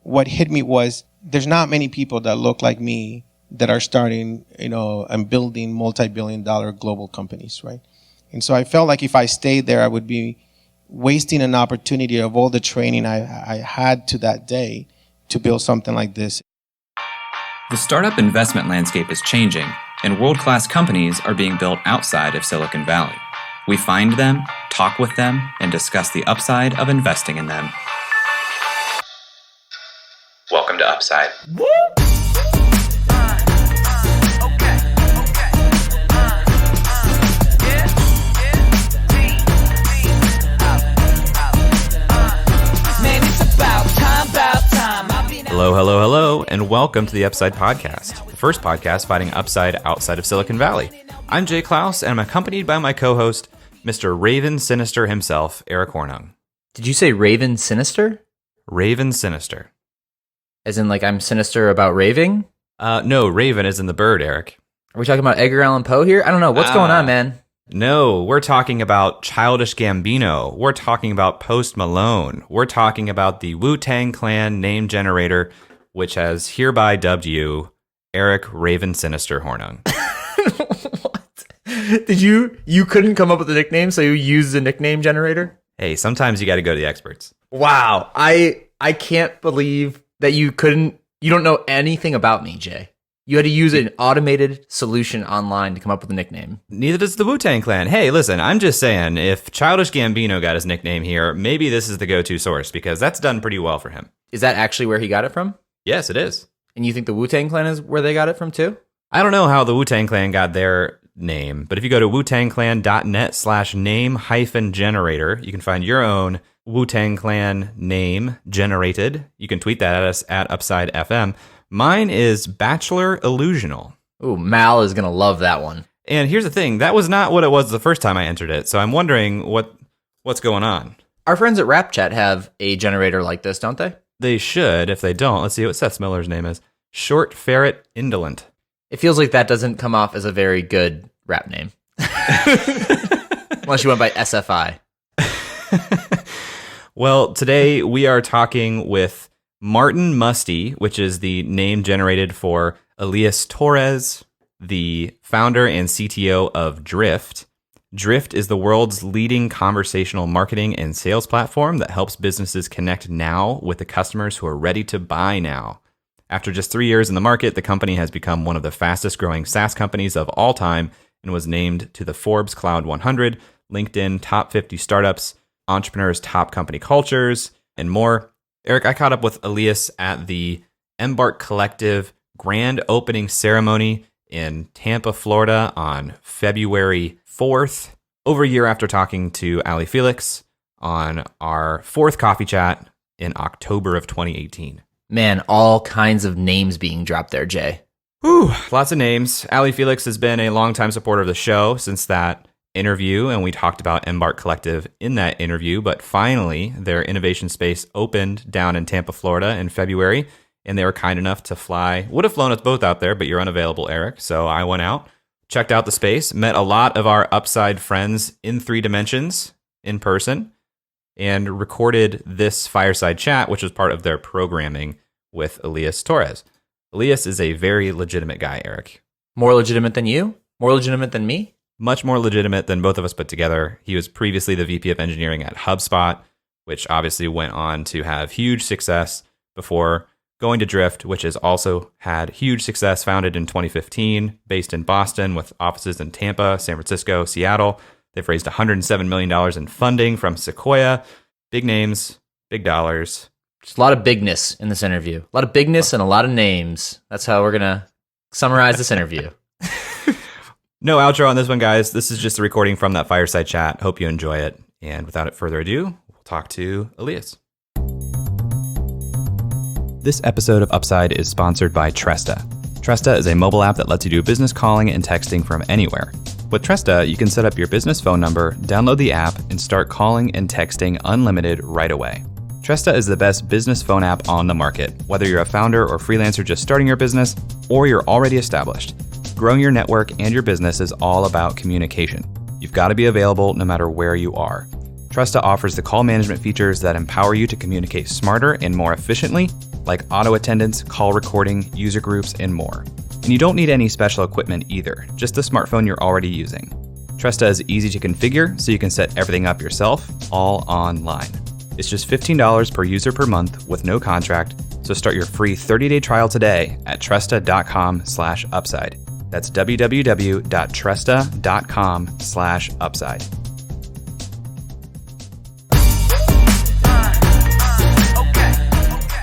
what hit me was there's not many people that look like me that are starting, and building multi-billion-dollar global companies, right? And so I felt like if I stayed there, I would be wasting an opportunity of all the training I had to that day to build something like this. The startup investment landscape is changing, and world-class companies are being built outside of Silicon Valley. We find them, talk with them, and discuss the upside of investing in them. Welcome to Upside. Woo! Hello, and welcome to the Upside Podcast, the first podcast fighting upside outside of Silicon Valley. I'm Jay Klaus, and I'm accompanied by my co-host, Mr. Raven Sinister himself, Eric Hornung. Did you say Raven Sinister? Raven Sinister. As in, like, I'm sinister about raving? No, Raven is in the bird, Eric. Are we talking about Edgar Allan Poe here? I don't know. What's going on, man? No, we're talking about Childish Gambino. We're talking about Post Malone. We're talking about the Wu-Tang Clan name generator, which has hereby dubbed you Eric Raven Sinister Hornung. What? Did you couldn't come up with a nickname, so you used the nickname generator? Hey, sometimes you got to go to the experts. Wow. I can't believe that you don't know anything about me, Jay. You had to use an automated solution online to come up with a nickname. Neither does the Wu-Tang Clan. Hey, listen, I'm just saying, if Childish Gambino got his nickname here, maybe this is the go-to source, because that's done pretty well for him. Is that actually where he got it from? Yes, it is. And you think the Wu-Tang Clan is where they got it from, too? I don't know how the Wu-Tang Clan got their name, but if you go to wutangclan.net/name-generator, you can find your own Wu-Tang Clan name generated. You can tweet that at us at UpsideFM. Mine is Bachelor Illusional. Ooh, Mal is going to love that one. And here's the thing, that was not what it was the first time I entered it, so I'm wondering what's going on. Our friends at Rap Chat have a generator like this, don't they? They should. If they don't, let's see what Seth Miller's name is. Short Ferret Indolent. It feels like that doesn't come off as a very good rap name. Unless you went by SFI. Well, today we are talking with Martin Musty, which is the name generated for Elias Torres, the founder and CTO of Drift. Drift is the world's leading conversational marketing and sales platform that helps businesses connect now with the customers who are ready to buy now. After just 3 years in the market, the company has become one of the fastest growing SaaS companies of all time and was named to the Forbes Cloud 100, LinkedIn Top 50 Startups, Entrepreneurs Top Company Cultures, and more. Eric, I caught up with Elias at the Embarc Collective grand opening ceremony in Tampa, Florida on February 4th, over a year after talking to Ali Felix on our fourth coffee chat in October of 2018. Man, all kinds of names being dropped there, Jay. Whew, lots of names. Ali Felix has been a longtime supporter of the show since that interview, and we talked about Embarc Collective in that interview, but finally, their innovation space opened down in Tampa, Florida in February, and they were kind enough to fly. Would have flown us both out there, but you're unavailable, Eric, so I went out, checked out the space, met a lot of our Upside friends in 3 dimensions in person, and recorded this fireside chat, which was part of their programming with Elias Torres. Elias is a very legitimate guy, Eric. More legitimate than you? More legitimate than me? Much more legitimate than both of us put together. He was previously the VP of Engineering at HubSpot, which obviously went on to have huge success before going to Drift, which has also had huge success, founded in 2015, based in Boston with offices in Tampa, San Francisco, Seattle. They've raised $107 million in funding from Sequoia. Big names, big dollars. Just a lot of bigness in this interview. A lot of bigness and a lot of names. That's how we're going to summarize this interview. No outro on this one, guys. This is just a recording from that fireside chat. Hope you enjoy it. And without further ado, we'll talk to Elias. This episode of Upside is sponsored by Tresta. Tresta is a mobile app that lets you do business calling and texting from anywhere. With Tresta, you can set up your business phone number, download the app, and start calling and texting unlimited right away. Tresta is the best business phone app on the market, whether you're a founder or freelancer just starting your business, or you're already established. Growing your network and your business is all about communication. You've got to be available no matter where you are. Tresta offers the call management features that empower you to communicate smarter and more efficiently, like auto attendance, call recording, user groups, and more. And you don't need any special equipment either, just the smartphone you're already using. Tresta is easy to configure, so you can set everything up yourself, all online. It's just $15 per user per month with no contract, so start your free 30-day trial today at tresta.com/upside. That's www.tresta.com/upside.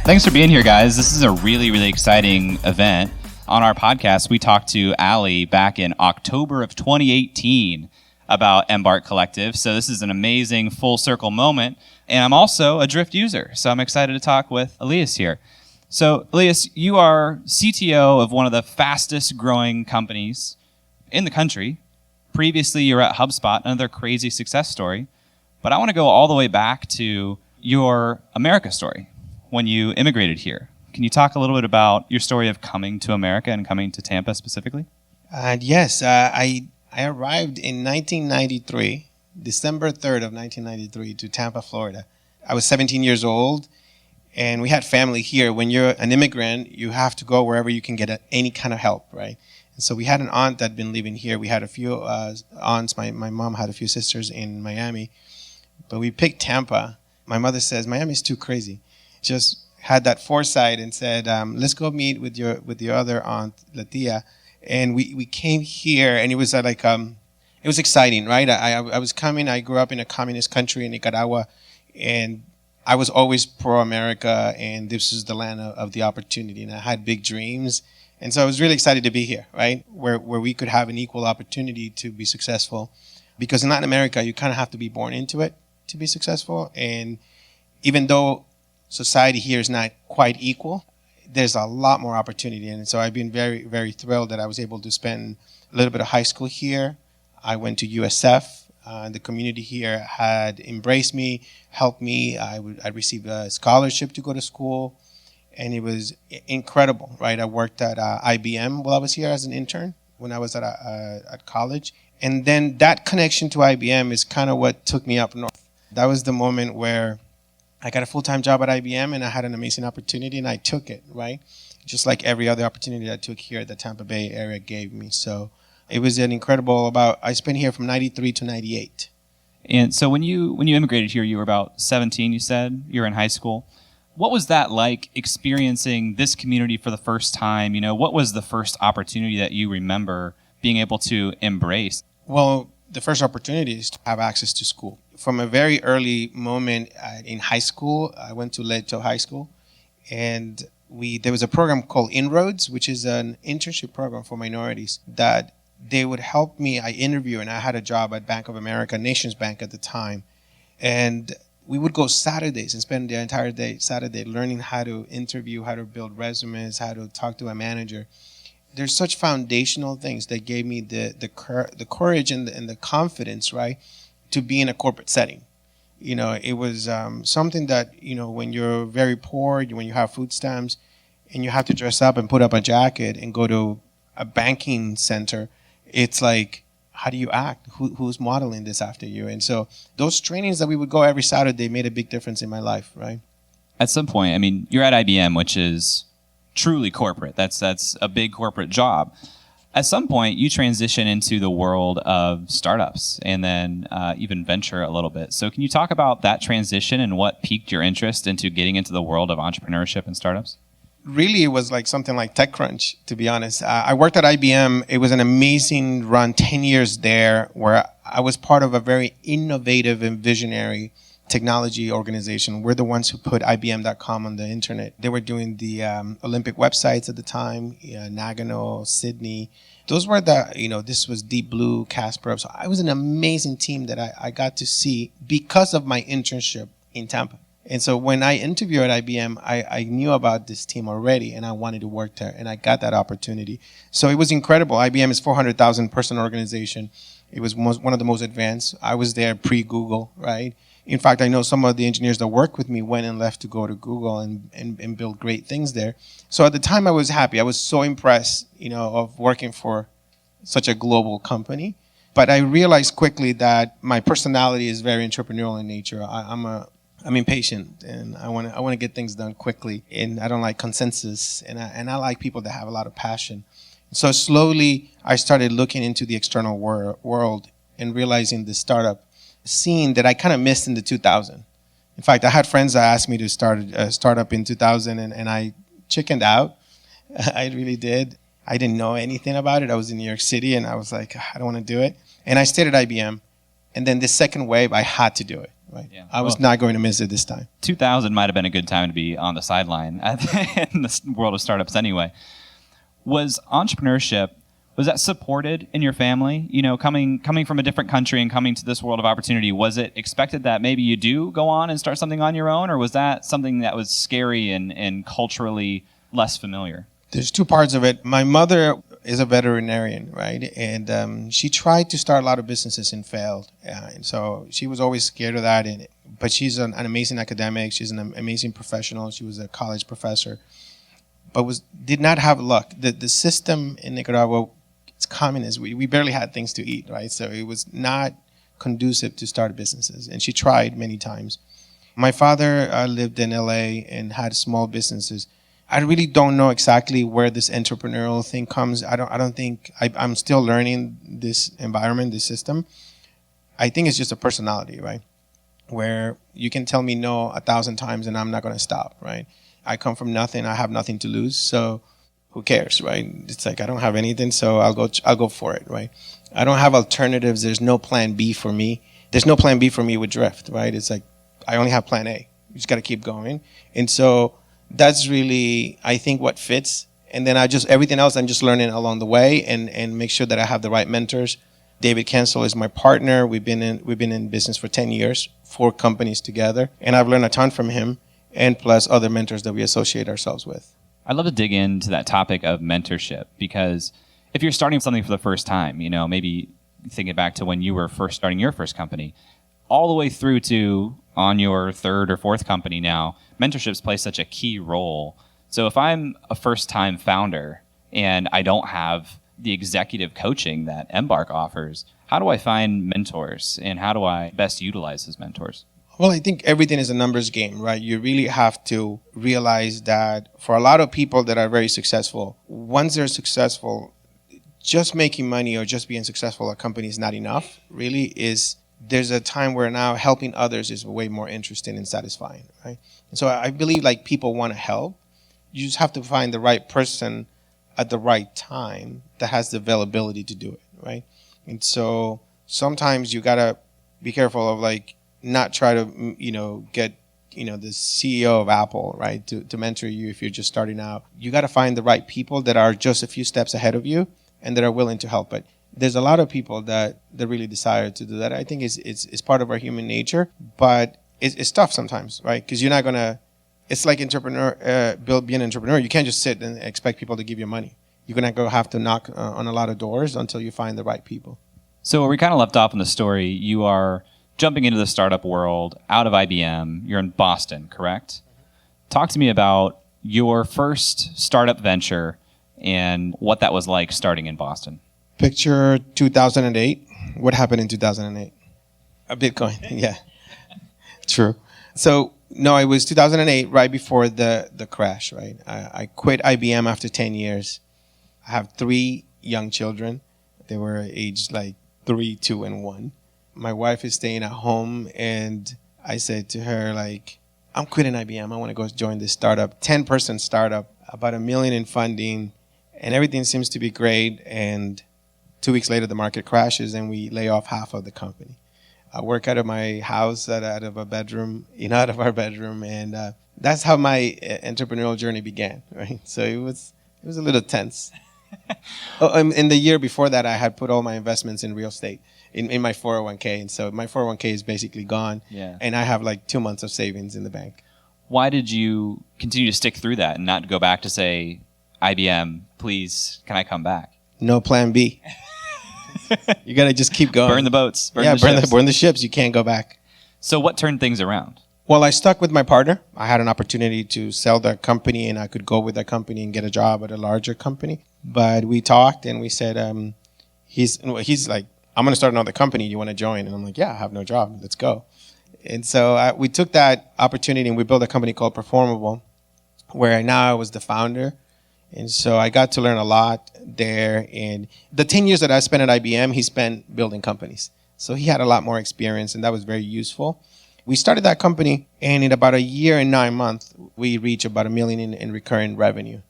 Thanks for being here, guys. This is a really, really exciting event. On our podcast, we talked to Ali back in October of 2018 about Embarc Collective. So this is an amazing full circle moment. And I'm also a Drift user, so I'm excited to talk with Elias here. So Elias, you are CTO of one of the fastest growing companies in the country. Previously, you were at HubSpot, another crazy success story. But I want to go all the way back to your America story when you immigrated here. Can you talk a little bit about your story of coming to America and coming to Tampa specifically? Yes, I arrived in 1993, December 3rd of 1993 to Tampa, Florida. I was 17 years old, and we had family here. When you're an immigrant, you have to go wherever you can get any kind of help, right? And so we had an aunt that had been living here. We had a few aunts. My mom had a few sisters in Miami, but we picked Tampa. My mother says, Miami's too crazy. Just had that foresight and said, let's go meet with your other aunt, Latia. And we came here, and it was it was exciting, right? I was coming. I grew up in a communist country in Nicaragua, and I was always pro-America, and this is the land of the opportunity, and I had big dreams. And so I was really excited to be here, right? Where we could have an equal opportunity to be successful. Because in Latin America, you kind of have to be born into it to be successful. And even though society here is not quite equal, there's a lot more opportunity. And so I've been very, very thrilled that I was able to spend a little bit of high school here. I went to USF. The community here had embraced me, helped me. I received a scholarship to go to school, and it was incredible, right? I worked at IBM while I was here as an intern when I was at college. And then that connection to IBM is kind of what took me up north. That was the moment where I got a full-time job at IBM, and I had an amazing opportunity, and I took it, right? Just like every other opportunity I took here at the Tampa Bay area gave me. So it was an incredible I spent here from 93 to 98. And so when you immigrated here, you were about 17, you said? You were in high school. What was that like, experiencing this community for the first time? You know, what was the first opportunity that you remember being able to embrace? Well, the first opportunity is to have access to school. From a very early moment in high school, I went to Leto High School, and there was a program called Inroads, which is an internship program for minorities that they would help me. I interview, and I had a job at Bank of America, Nations Bank at the time, and we would go Saturdays and spend the entire day Saturday learning how to interview, how to build resumes, how to talk to a manager. There's such foundational things that gave me the courage and the confidence, right, to be in a corporate setting. You know, it was something that, you know, when you're very poor, when you have food stamps, and you have to dress up and put up a jacket and go to a banking center, it's like, how do you act? Who's modeling this after you? And so those trainings that we would go every Saturday made a big difference in my life, right? At some point, I mean, you're at IBM, which is truly corporate. That's a big corporate job. At some point, you transition into the world of startups and then even venture a little bit. So can you talk about that transition and what piqued your interest into getting into the world of entrepreneurship and startups? Really, it was like something like TechCrunch, to be honest. I worked at IBM. It was an amazing run, 10 years there, where I was part of a very innovative and visionary technology organization. We're the ones who put IBM.com on the internet. They were doing the Olympic websites at the time, Nagano, Sydney. Those were this was Deep Blue, Kasparov. So I was an amazing team that I got to see because of my internship in Tampa. And so when I interviewed at IBM, I knew about this team already, and I wanted to work there, and I got that opportunity. So it was incredible. IBM is 400,000 person organization. It was one of the most advanced. I was there pre-Google, right? In fact, I know some of the engineers that work with me went and left to go to Google and build great things there. So at the time, I was happy. I was so impressed, of working for such a global company. But I realized quickly that my personality is very entrepreneurial in nature. I'm a I'm impatient, and I want to get things done quickly, and I don't like consensus, and I like people that have a lot of passion. So slowly, I started looking into the external world and realizing the startup scene that I kind of missed in the 2000. In fact, I had friends that asked me to start a startup in 2000, and I chickened out. I really did. I didn't know anything about it. I was in New York City, and I was like, I don't want to do it. And I stayed at IBM, and then this second wave, I had to do it. Right? Yeah. I was not going to miss it this time. 2000 might have been a good time to be on the sideline in the world of startups anyway. Was entrepreneurship, was that supported in your family? You know, coming from a different country and coming to this world of opportunity, was it expected that maybe you do go on and start something on your own, or was that something that was scary and culturally less familiar? There's two parts of it. My mother is a veterinarian, right? And she tried to start a lot of businesses and failed. And so she was always scared of that. But she's an amazing academic. She's an amazing professional. She was a college professor. But did not have luck. The system in Nicaragua, it's communist. We barely had things to eat, right? So it was not conducive to start businesses. And she tried many times. My father lived in LA and had small businesses. I really don't know exactly where this entrepreneurial thing comes. I'm still learning this environment, this system. I think it's just a personality, right? Where you can tell me no 1,000 times and I'm not going to stop, right? I come from nothing. I have nothing to lose. So who cares, right? It's like, I don't have anything, so I'll go for it, right? I don't have alternatives. There's no plan B for me. There's no plan B for me with Drift, right? It's like, I only have plan A. You just got to keep going. And so that's really, I think, what fits. And then everything else I'm just learning along the way and make sure that I have the right mentors. David Cancel is my partner. We've been in business for 10 years, 4 companies together. And I've learned a ton from him, and plus other mentors that we associate ourselves with. I'd love to dig into that topic of mentorship, because if you're starting something for the first time, you know, maybe thinking back to when you were first starting your first company, all the way through to on your 3rd or 4th company now, mentorships play such a key role. So if I'm a first-time founder and I don't have the executive coaching that Embarc offers, how do I find mentors, and how do I best utilize those mentors? Well, I think everything is a numbers game, right? You really have to realize that for a lot of people that are very successful, once they're successful, just making money or just being successful at a company is not enough. Really, there's a time where now helping others is way more interesting and satisfying, right? And so I believe like people want to help. You just have to find the right person at the right time that has the availability to do it, right? And so sometimes you gotta be careful of like not try to get the CEO of Apple, right, to mentor you if you're just starting out. You got to find the right people that are just a few steps ahead of you and that are willing to help. But there's a lot of people that really desire to do that. I think it's part of our human nature, but it's tough sometimes, right? Because you're not gonna. It's like being an entrepreneur. You can't just sit and expect people to give you money. You're gonna have to knock on a lot of doors until you find the right people. So where we kind of left off in the story, you are jumping into the startup world out of IBM. You're in Boston, correct? Talk to me about your first startup venture and what that was like starting in Boston. Picture 2008. What happened in 2008? A Bitcoin. Yeah, true. So no, it was 2008, right before the crash. Right, I quit IBM after 10 years. I have 3 young children. They were aged like 3, 2, and 1. My wife is staying at home, and I said to her, like, I'm quitting IBM. I want to go join this startup, 10-person startup, about $1 million in funding, and everything seems to be great. And 2 weeks later, the market crashes, and we lay off half of the company. I work out of my house, out of a bedroom, out of our bedroom, and that's how my entrepreneurial journey began. Right, so it was a little tense. In the year before that, I had put all my investments in real estate. In my 401k, and so my 401k is basically gone, and I have like 2 months of savings in the bank. Why did you continue to stick through that and not go back to say, IBM, please, can I come back? No plan B. You got to just keep going. Burn the boats. Burn the ships. You can't go back. So what turned things around? Well, I stuck with my partner. I had an opportunity to sell the company, and I could go with that company and get a job at a larger company. But we talked, and we said, he's like, I'm going to start another company. You want to join? And I'm like, yeah, I have no job. Let's go. And so we took that opportunity and we built a company called Performable, where now I was the founder. And so I got to learn a lot there. And the 10 years that I spent at IBM, he spent building companies. So he had a lot more experience, and that was very useful. We started that company, and in about a year and 9 months, we reached about $1 million in recurring revenue.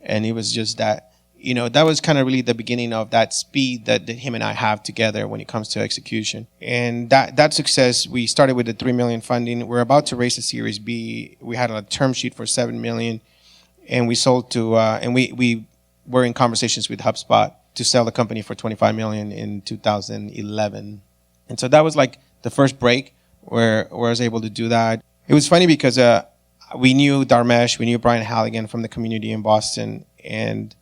And it was just that, that was kind of really the beginning of that speed that him and I have together when it comes to execution. And that success, we started with the $3 million funding. We're about to raise a Series B. We had a term sheet for $7 million. And we sold to, and we were in conversations with HubSpot to sell the company for $25 million in 2011. And so that was like the first break where I was able to do that. It was funny because we knew Dharmesh, we knew Brian Halligan from the community in Boston. And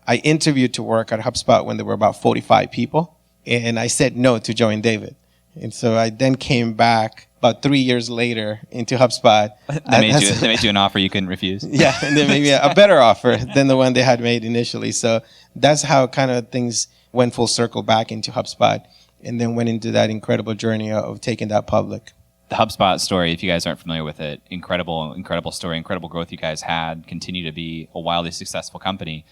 I interviewed to work at HubSpot when there were about 45 people. And I said no to join David. And so I then came back about 3 years later into HubSpot. They made you an offer you couldn't refuse. Yeah, and then maybe a better offer than the one they had made initially. So that's how kind of things went full circle back into HubSpot, and then went into that incredible journey of taking that public. The HubSpot story, if you guys aren't familiar with it, incredible story, incredible growth you guys had, continue to be a wildly successful company.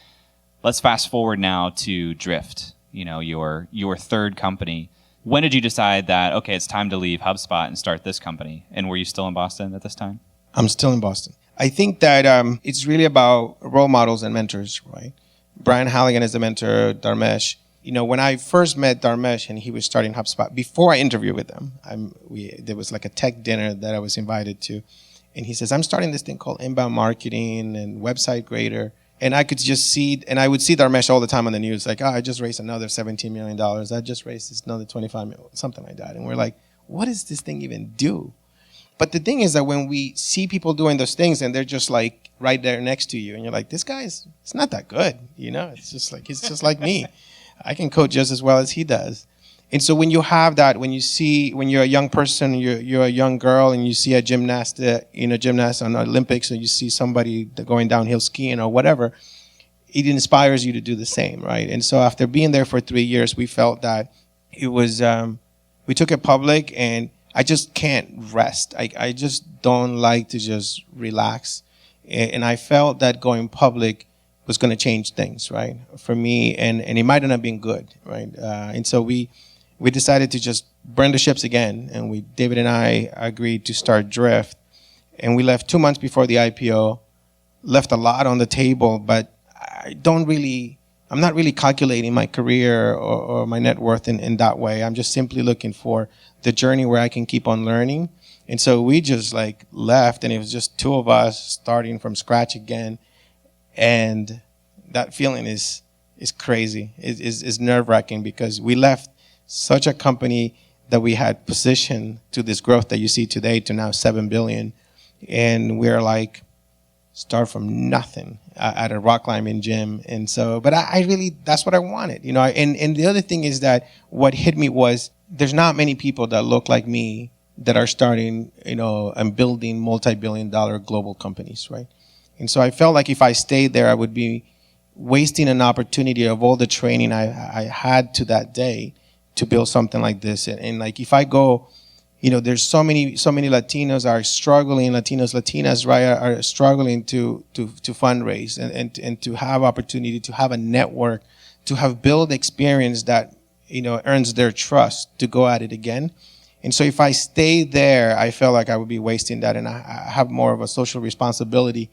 Let's fast forward now to Drift, your third company. When did you decide that, okay, it's time to leave HubSpot and start this company? And were you still in Boston at this time? I'm still in Boston. I think that it's really about role models and mentors, right? Brian Halligan is the mentor, Dharmesh. When I first met Dharmesh and he was starting HubSpot, before I interviewed with him, there was like a tech dinner that I was invited to. And he says, I'm starting this thing called inbound marketing and website grader. And I could just see, and I would see Dharmesh all the time on the news, like, I just raised another $17 million. I just raised another $25 million, something like that. And we're like, what does this thing even do? But the thing is that when we see people doing those things and they're just like right there next to you, and you're like, this guy's, it's not that good. It's just like, he's just like me. I can code just as well as he does. And so when you have that, when you're a young person, you're a young girl, and you see a gymnast on the Olympics, or you see somebody going downhill skiing or whatever, it inspires you to do the same, right? And so after being there for 3 years, we felt that it was, we took it public, and I just can't rest. I just don't like to just relax. And I felt that going public was going to change things, right, for me, and it might not have been good, right? And so we decided to just burn the ships again, and David and I agreed to start Drift, and we left 2 months before the IPO, left a lot on the table, but I'm not really calculating my career or my net worth in that way. I'm just simply looking for the journey where I can keep on learning. And so we just left, and it was just two of us starting from scratch again. And that feeling is crazy. It's nerve-wracking, because we left such a company that we had positioned to this growth that you see today to now 7 billion. And we're like, start from nothing at a rock climbing gym. And so, but I really, that's what I wanted, and the other thing is that what hit me was there's not many people that look like me that are starting, and building multi-billion-dollar global companies, right? And so I felt like if I stayed there, I would be wasting an opportunity of all the training I had to that day to build something like this. And like, if I go, there's so many Latinos are struggling, Latinas, right, are struggling to fundraise and to have opportunity, to have a network, to have built experience that, earns their trust to go at it again. And so if I stay there, I felt like I would be wasting that. And I have more of a social responsibility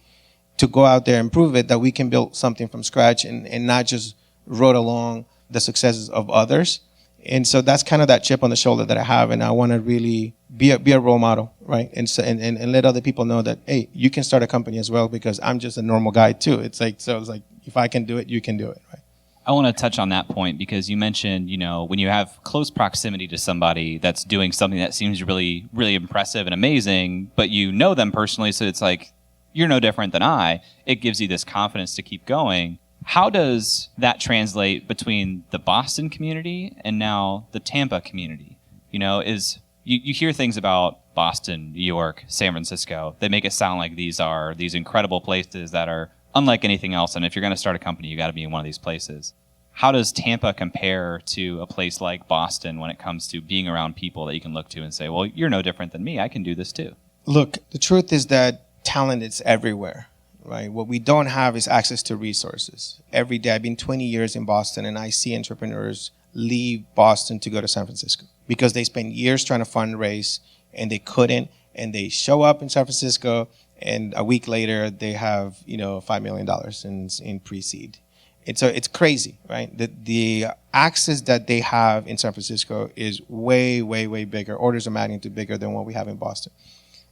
to go out there and prove it, that we can build something from scratch and not just rode along the successes of others. And so that's kind of that chip on the shoulder that I have, and I want to really be a role model, right? And so and let other people know that, hey, you can start a company as well, because I'm just a normal guy too. It's like if I can do it, you can do it, right? I want to touch on that point, because you mentioned, when you have close proximity to somebody that's doing something that seems really, really impressive and amazing, but you know them personally, so it's like, you're no different than I. It gives you this confidence to keep going. How does that translate between the Boston community and now the Tampa community? You hear things about Boston, New York, San Francisco. They make it sound like these are these incredible places that are unlike anything else. And if you're going to start a company, you got to be in one of these places. how does Tampa compare to a place like Boston when it comes to being around people that you can look to and say, well, you're no different than me. I can do this too. Look, the truth is that talent is everywhere, right? What we don't have is access to resources. Every day, I've been 20 years in Boston, and I see entrepreneurs leave Boston to go to San Francisco because they spent years trying to fundraise and they couldn't, and they show up in San Francisco, and a week later they have $5 million in pre-seed. So it's crazy, right? The access that they have in San Francisco is way, way, way bigger, orders of magnitude bigger than what we have in Boston.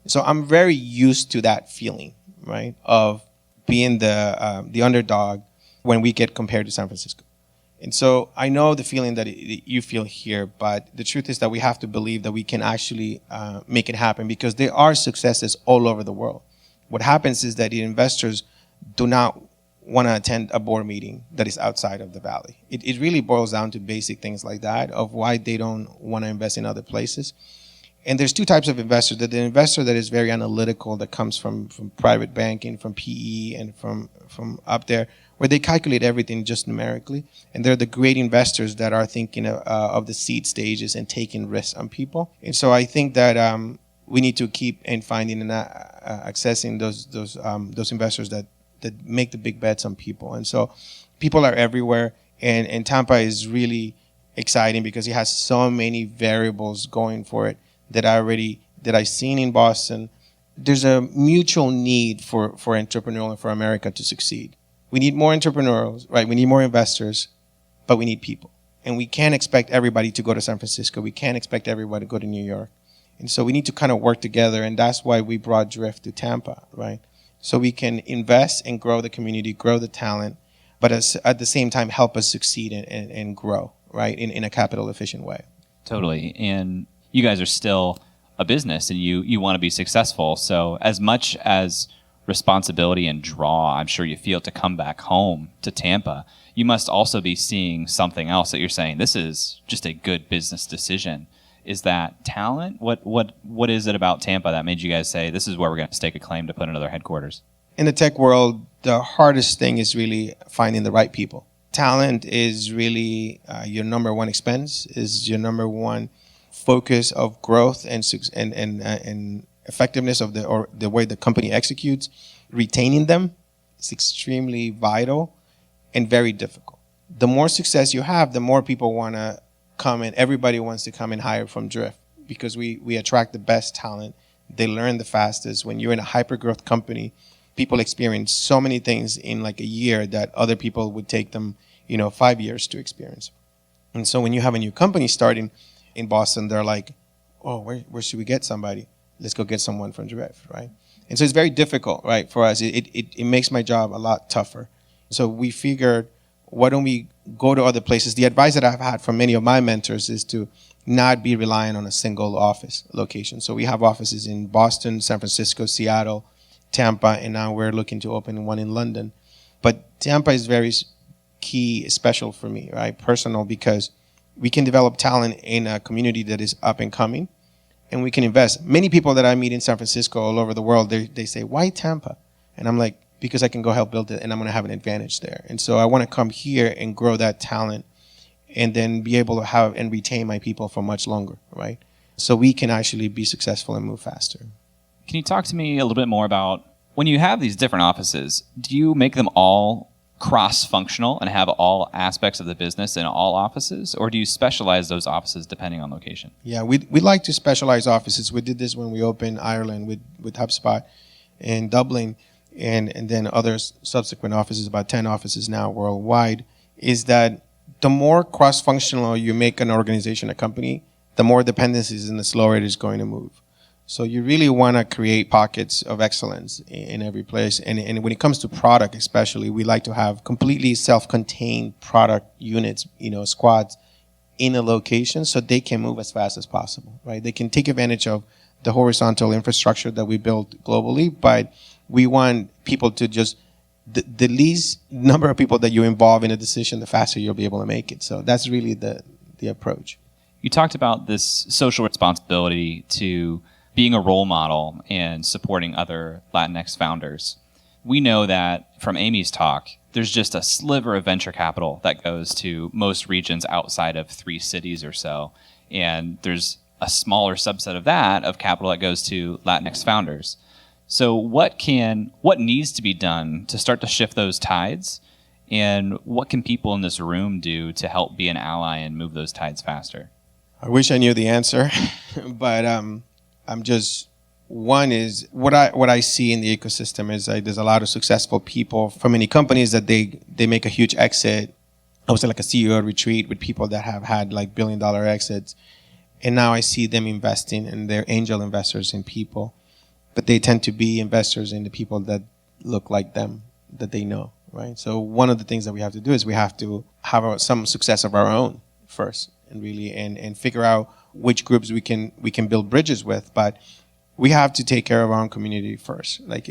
So I'm very used to that feeling, right, of being the underdog when we get compared to San Francisco. And so I know the feeling that you feel here, but the truth is that we have to believe that we can actually make it happen because there are successes all over the world. What happens is that the investors do not want to attend a board meeting that is outside of the valley. It really boils down to basic things like that of why they don't want to invest in other places. And there's two types of investors. The investor that is very analytical, that comes from private banking, from PE, and from up there, where they calculate everything just numerically. And they're the great investors that are thinking of the seed stages and taking risks on people. And so I think that we need to keep and finding and accessing those investors that make the big bets on people. And so people are everywhere. And Tampa is really exciting because it has so many variables going for it that I've seen in Boston. There's a mutual need for entrepreneurial and for America to succeed. We need more entrepreneurs, right? We need more investors, but we need people. And we can't expect everybody to go to San Francisco. We can't expect everybody to go to New York. And so we need to kind of work together. And that's why we brought Drift to Tampa, right? So we can invest and grow the community, grow the talent, but at the same time help us succeed and grow, right? In a capital efficient way. Totally. And you guys are still a business and you want to be successful. So as much as responsibility and draw, I'm sure you feel to come back home to Tampa, you must also be seeing something else that you're saying, this is just a good business decision. Is that talent? What is it about Tampa that made you guys say, this is where we're going to stake a claim to put another headquarters? In the tech world, the hardest thing is really finding the right people. Talent is really your number one expense, is your number one focus of growth and effectiveness of the way the company executes. Retaining them is extremely vital and very difficult. The more success you have, the more people want to come and everybody wants to come and hire from Drift because we attract the best talent. They learn the fastest. When you're in a hyper-growth company, people experience so many things in like a year that other people would take them, 5 years to experience. And so when you have a new company starting in Boston, they're like, oh, where should we get somebody? Let's go get someone from Drift, right? And so it's very difficult, right, for us. It makes my job a lot tougher. So we figured, why don't we go to other places? The advice that I've had from many of my mentors is to not be reliant on a single office location. So we have offices in Boston, San Francisco, Seattle, Tampa, and now we're looking to open one in London. But Tampa is very key, special for me, right, personal, because we can develop talent in a community that is up and coming, and we can invest. Many people that I meet in San Francisco all over the world, they say, why Tampa? And I'm like, because I can go help build it, and I'm going to have an advantage there. And so I want to come here and grow that talent and then be able to have and retain my people for much longer, right? So we can actually be successful and move faster. Can you talk to me a little bit more about when you have these different offices, do you make them all cross-functional and have all aspects of the business in all offices, or do you specialize those offices depending on location? Yeah, we like to specialize offices. We did this when we opened Ireland with HubSpot in Dublin, and then other subsequent offices, about 10 offices now worldwide, is that the more cross-functional you make an organization, a company, the more dependencies and the slower it is going to move. So you really want to create pockets of excellence in every place. And when it comes to product especially, we like to have completely self-contained product units, squads in a location so they can move as fast as possible, right? They can take advantage of the horizontal infrastructure that we built globally, but we want people to just, the least number of people that you involve in a decision, the faster you'll be able to make it. So that's really the approach. You talked about this social responsibility to being a role model and supporting other Latinx founders. We know that from Amy's talk there's just a sliver of venture capital that goes to most regions outside of 3 cities or so. And there's a smaller subset of that of capital that goes to LatinX founders. So what needs to be done to start to shift those tides? And what can people in this room do to help be an ally and move those tides faster? I wish I knew the answer, but one is what I see in the ecosystem is there's a lot of successful people from many companies that they make a huge exit. I was at like a CEO retreat with people that have had like $1 billion exits, and now I see them investing, and they're angel investors in people, but they tend to be investors in the people that look like them, that they know, right? So one of the things that we have to do is we have to have some success of our own first, and really and figure out which groups we can build bridges with, but we have to take care of our own community first. Like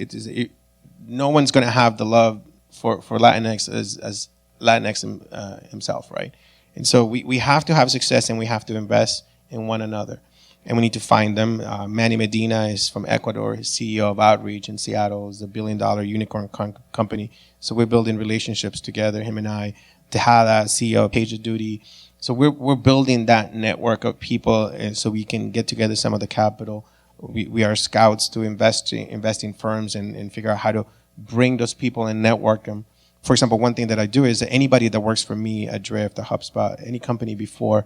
no one's going to have the love for Latinx as Latinx himself, right? And so we have to have success, and we have to invest in one another, and we need to find them. Manny Medina is from Ecuador. He's CEO of Outreach in Seattle. It's a $1 billion unicorn company. So we're building relationships together, him and I. Tejada, CEO of PagerDuty. So we're building that network of people, and so we can get together some of the capital. We are scouts to invest in firms and figure out how to bring those people and network them. For example, one thing that I do is that anybody that works for me at Drift, at HubSpot, any company before,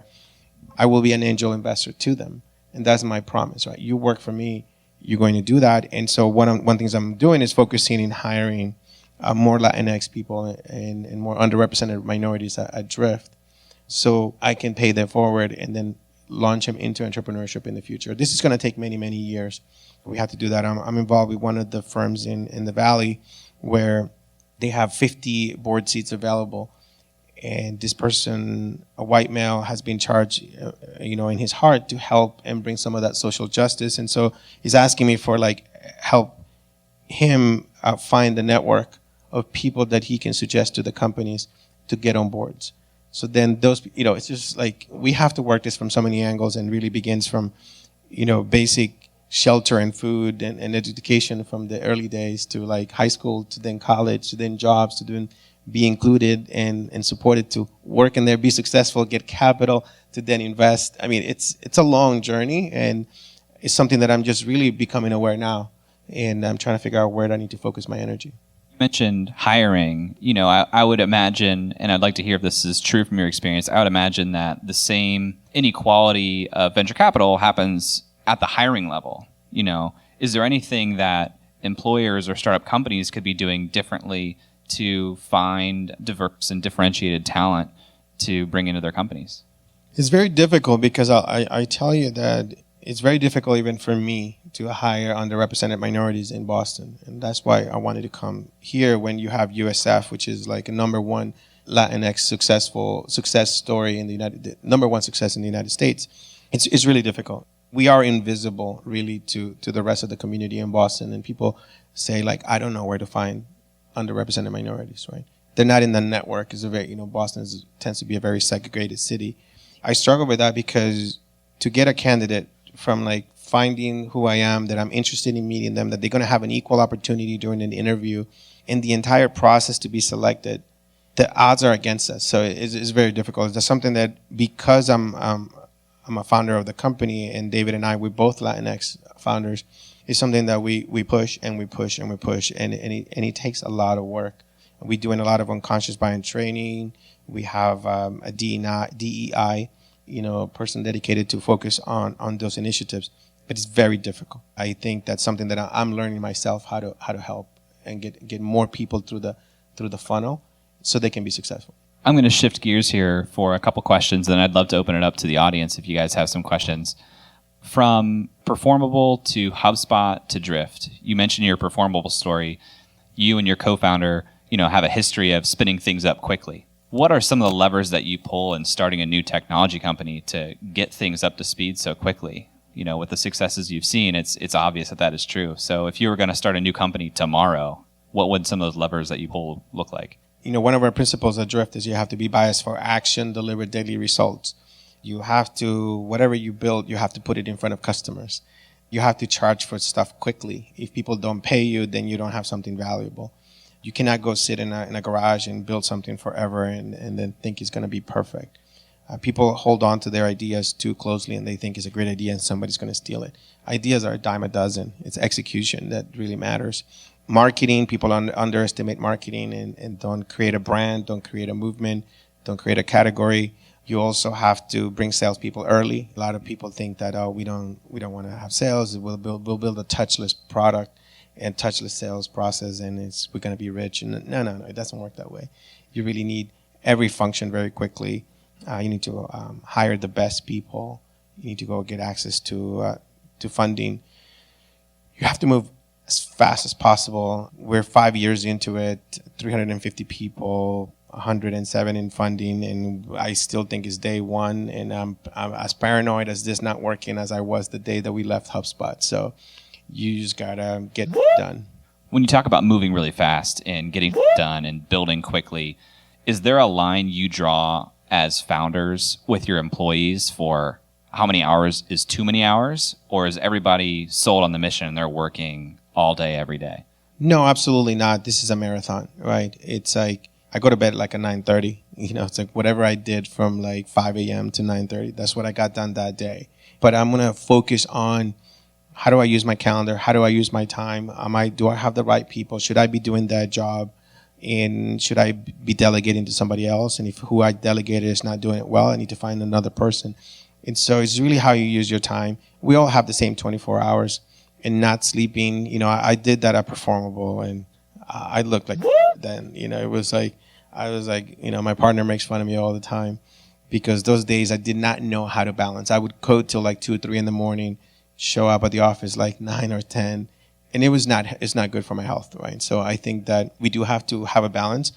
I will be an angel investor to them. And that's my promise, right? You work for me, you're going to do that. And so one things I'm doing is focusing in hiring more Latinx people and more underrepresented minorities at Drift, so I can pay them forward and then launch them into entrepreneurship in the future. This is going to take many, many years. We have to do that. I'm involved with one of the firms in the Valley where they have 50 board seats available. And this person, a white male, has been charged, in his heart to help and bring some of that social justice. And so he's asking me for help him find the network of people that he can suggest to the companies to get on boards. So then those, it's just like we have to work this from so many angles, and really begins from, basic shelter and food and education from the early days to like high school, to then college, to then jobs, to then be included and supported to work in there, be successful, get capital, to then invest. I mean, it's a long journey, and it's something that I'm just really becoming aware now, and I'm trying to figure out where I need to focus my energy. Mentioned hiring. I would imagine, and I'd like to hear if this is true from your experience, I would imagine that the same inequality of venture capital happens at the hiring level. Is there anything that employers or startup companies could be doing differently to find diverse and differentiated talent to bring into their companies? It's very difficult because I tell you that it's very difficult even for me to hire underrepresented minorities in Boston. And that's why I wanted to come here when you have USF, which is like a #1 Latinx success story in the #1 success in the United States. It's really difficult. We are invisible really to the rest of the community in Boston. And people say I don't know where to find underrepresented minorities, right? They're not in the network. It's a very, Boston tends to be a very segregated city. I struggle with that because to get a candidate from finding who I am, that I'm interested in meeting them, that they're going to have an equal opportunity during an interview, and the entire process to be selected, the odds are against us. So it's very difficult. It's something that, because I'm a founder of the company, and David and I, we're both Latinx founders, is something that we push and we push and we push, and it takes a lot of work. We're doing a lot of unconscious bias training. We have a DEI, person dedicated to focus on those initiatives. But it's very difficult. I think that's something that I'm learning myself how to help and get more people through the funnel so they can be successful. I'm going to shift gears here for a couple questions, and I'd love to open it up to the audience if you guys have some questions. From Performable to HubSpot to Drift, you mentioned your Performable story. You and your co-founder, have a history of spinning things up quickly. What are some of the levers that you pull in starting a new technology company to get things up to speed so quickly? With the successes you've seen, it's obvious that is true. So if you were going to start a new company tomorrow, what would some of those levers that you pull look like? One of our principles at Drift is you have to be biased for action, deliver daily results. You have to, whatever you build, you have to put it in front of customers. You have to charge for stuff quickly. If people don't pay you, then you don't have something valuable. You cannot go sit in a garage and build something forever and then think it's going to be perfect. People hold on to their ideas too closely and they think it's a great idea and somebody's going to steal it. Ideas are a dime a dozen. It's execution that really matters. Marketing, people underestimate marketing and don't create a brand, don't create a movement, don't create a category. You also have to bring salespeople early. A lot of people think that, we don't want to have sales. We'll build a touchless product and touchless sales process and we're going to be rich. And no, it doesn't work that way. You really need every function very quickly. You need to hire the best people. You need to go get access to funding. You have to move as fast as possible. We're 5 years into it, 350 people, 107 in funding, and I still think it's day one. And I'm as paranoid as this not working as I was the day that we left HubSpot. So you just gotta get done. When you talk about moving really fast and getting done and building quickly, is there a line you draw as founders with your employees for how many hours is too many hours, or is everybody sold on the mission and they're working all day, every day? No, absolutely not. This is a marathon, right? It's like I go to bed like at 9:30. It's like whatever I did from like 5 a.m. to 9:30, that's what I got done that day. But I'm going to focus on how do I use my calendar? How do I use my time? Do I have the right people? Should I be doing that job? And should I be delegating to somebody else? And if who I delegated is not doing it well, I need to find another person. And so it's really how you use your time. We all have the same 24 hours and not sleeping. I did that at Performable and I looked like then, it was like, I was like, my partner makes fun of me all the time because those days I did not know how to balance. I would code till like 2 or 3 in the morning, show up at the office like 9 or 10. And it's not good for my health, right? So I think that we do have to have a balance,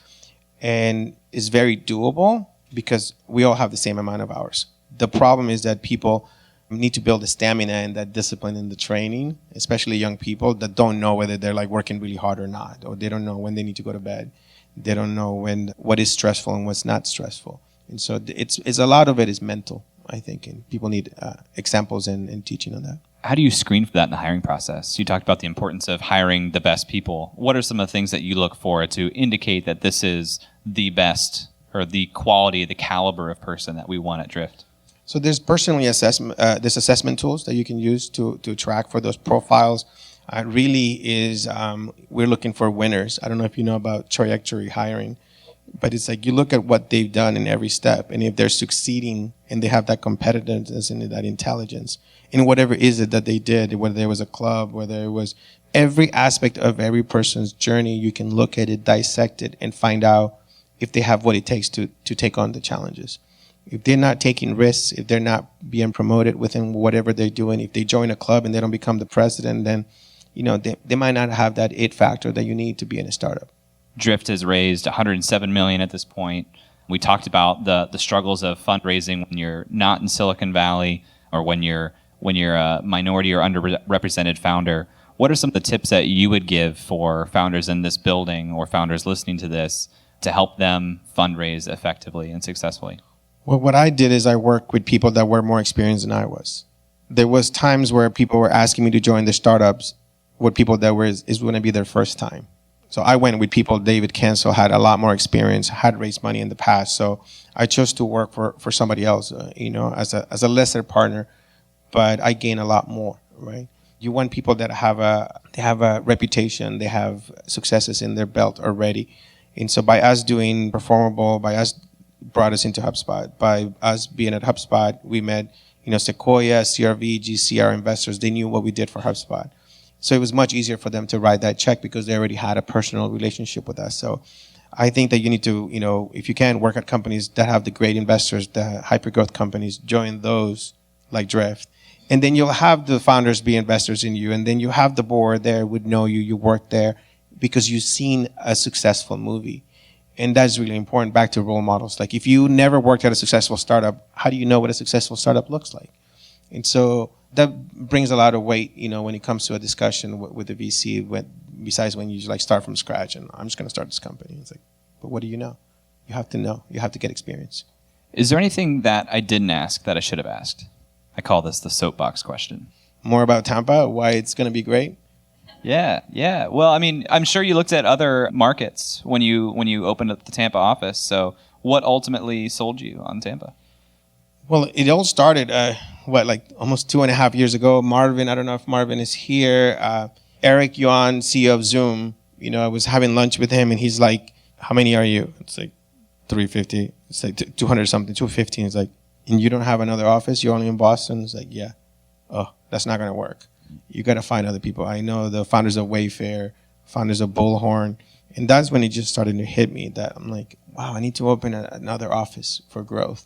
and it's very doable because we all have the same amount of hours. The problem is that people need to build the stamina and that discipline in the training, especially young people that don't know whether they're like working really hard or not, or they don't know when they need to go to bed. They don't know what is stressful and what's not stressful. And so it's a lot of it is mental, I think, and people need examples and teaching on that. How do you screen for that in the hiring process? You talked about the importance of hiring the best people. What are some of the things that you look for to indicate that this is the best or the quality, the caliber of person that we want at Drift? So there's there's assessment tools that you can use to track for those profiles. Really is we're looking for winners. I don't know if you know about trajectory hiring, but it's like you look at what they've done in every step, and if they're succeeding and they have that competitiveness and that intelligence in whatever is it that they did, whether there was a club, whether it was every aspect of every person's journey, you can look at it, dissect it, and find out if they have what it takes to take on the challenges. If they're not taking risks, if they're not being promoted within whatever they're doing, if they join a club and they don't become the president, then they might not have that it factor that you need to be in a startup. Drift has raised $107 million at this point. We talked about the struggles of fundraising when you're not in Silicon Valley or when you're a minority or underrepresented founder. What are some of the tips that you would give for founders in this building or founders listening to this to help them fundraise effectively and successfully? Well, what I did is I worked with people that were more experienced than I was. There was times where people were asking me to join the startups with people that is going to be their first time. So I went with people. David Cancel had a lot more experience, had raised money in the past. So I chose to work for somebody else, as a lesser partner, but I gain a lot more, right? You want people that have a reputation, they have successes in their belt already. And so by us doing Performable, by us brought us into HubSpot, by us being at HubSpot, we met, Sequoia, CRV, GCR investors. They knew what we did for HubSpot. So it was much easier for them to write that check because they already had a personal relationship with us. So I think that you need to, if you can, work at companies that have the great investors, the hyper-growth companies, join those like Drift. And then you'll have the founders be investors in you. And then you have the board there would know you work there because you've seen a successful movie. And that's really important, back to role models. Like if you never worked at a successful startup, how do you know what a successful startup looks like? And so that brings a lot of weight, when it comes to a discussion with the VC, besides when you start from scratch and I'm just going to start this company. It's like, but what do you know? You have to know. You have to get experience. Is there anything that I didn't ask that I should have asked? I call this the soapbox question. More about Tampa, why it's going to be great? Yeah. Well, I mean, I'm sure you looked at other markets when you opened up the Tampa office. So what ultimately sold you on Tampa? Well, it all started, like almost 2.5 years ago. Marvin, I don't know if Marvin is here. Eric Yuan, CEO of Zoom. I was having lunch with him, and he's like, "How many are you?" It's like 350. It's like 200 something, 215. It's like, "And you don't have another office? You're only in Boston?" It's like, "Yeah." "Oh, that's not going to work. You got to find other people." I know the founders of Wayfair, founders of Bullhorn. And that's when it just started to hit me that I'm like, wow, I need to open another office for growth.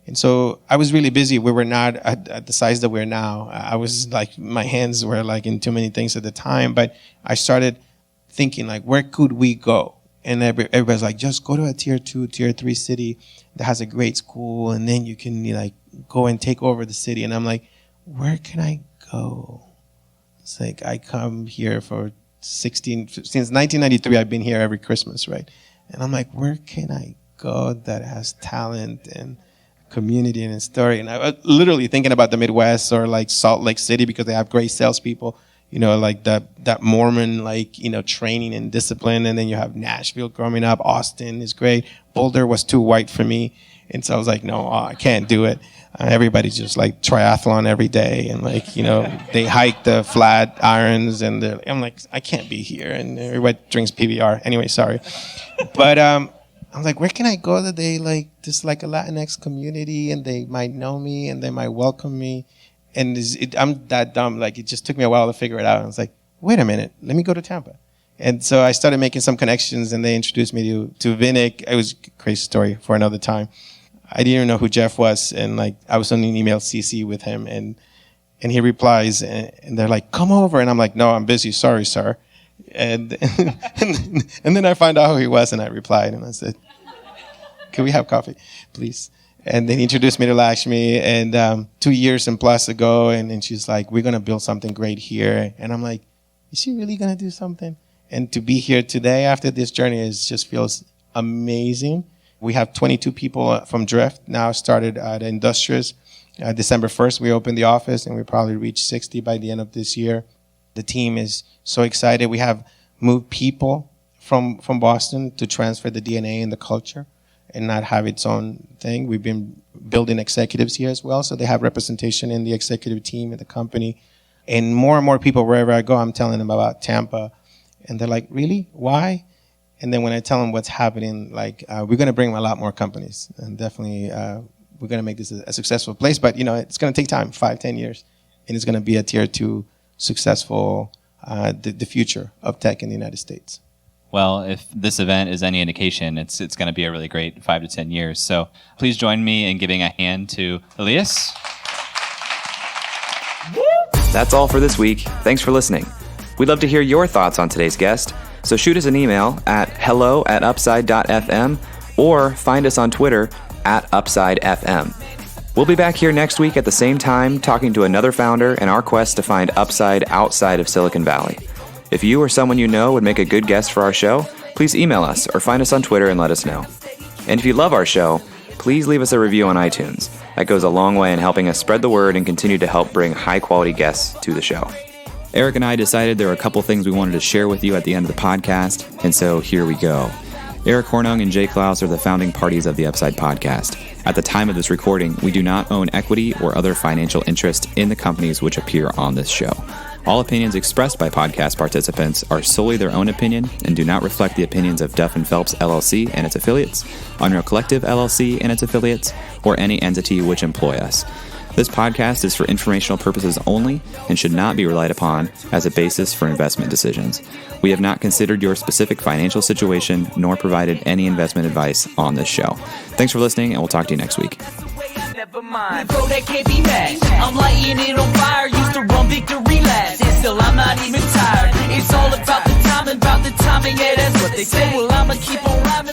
And so I was really busy. We were not at the size that we're now. I was like, my hands were like in too many things at the time. But I started thinking like, where could we go? And everybody's like, just go to a tier 2, tier 3 city that has a great school. And then you can like go and take over the city. And I'm like, where can I go? It's like, I come here for since 1993, I've been here every Christmas, right? And I'm like, where can I go that has talent and community and story? And I was literally thinking about the Midwest or like Salt Lake City because they have great salespeople, like that Mormon, training and discipline. And then you have Nashville growing up. Austin is great. Boulder was too white for me. And so I was like, no, I can't do it. Everybody's just like triathlon every day. And they hike the flat irons and I'm like, I can't be here. And everybody drinks PBR. Anyway, sorry. But, I was like, where can I go that they like just like a Latinx community and they might know me and they might welcome me? And I'm that dumb. Like, it just took me a while to figure it out. I was like, wait a minute, let me go to Tampa. And so I started making some connections and they introduced me to Vinic. It was a crazy story for another time. I didn't even know who Jeff was. And like, I was on an email CC with him and he replies and they're like, come over. And I'm like, no, I'm busy. Sorry, sir. And then I find out who he was and I replied and I said, can we have coffee, please? And then he introduced me to Lakshmi and 2 years and plus ago. And then she's like, we're going to build something great here. And I'm like, is she really going to do something? And to be here today after this journey just feels amazing. We have 22 people from Drift now started at Industrious. December 1st, we opened the office and we probably reach 60 by the end of this year. The team is so excited. We have moved people from Boston to transfer the DNA and the culture and not have its own thing. We've been building executives here as well, so they have representation in the executive team at the company. And more people, wherever I go, I'm telling them about Tampa. And they're like, really? Why? And then when I tell them what's happening, like, we're going to bring a lot more companies. And definitely, we're going to make this a successful place. But, it's going to take time, 5-10 years. And it's going to be a tier 2 successful, the future of tech in the United States. Well, if this event is any indication, it's going to be a really great 5 to 10 years. So please join me in giving a hand to Elias. That's all for this week. Thanks for listening. We'd love to hear your thoughts on today's guest, so shoot us an email at hello@upside.fm or find us on Twitter @UpsideFM. We'll be back here next week at the same time talking to another founder in our quest to find upside outside of Silicon Valley. If you or someone you know would make a good guest for our show, please email us or find us on Twitter and let us know. And if you love our show, please leave us a review on iTunes. That goes a long way in helping us spread the word and continue to help bring high-quality guests to the show. Eric and I decided there were a couple things we wanted to share with you at the end of the podcast, and so here we go. Eric Hornung and Jay Klaus are the founding parties of the Upside podcast. At the time of this recording, we do not own equity or other financial interest in the companies which appear on this show. All opinions expressed by podcast participants are solely their own opinion and do not reflect the opinions of Duff & Phelps LLC and its affiliates, Unreal Collective LLC and its affiliates, or any entity which employ us. This podcast is for informational purposes only and should not be relied upon as a basis for investment decisions. We have not considered your specific financial situation nor provided any investment advice on this show. Thanks for listening, and we'll talk to you next week. Never mind, bro, that can't be matched. I'm lighting it on fire, used to run victory laps, and still I'm not even tired. It's all about the timing, yeah, that's what they say. Well, I'ma keep on rhyming.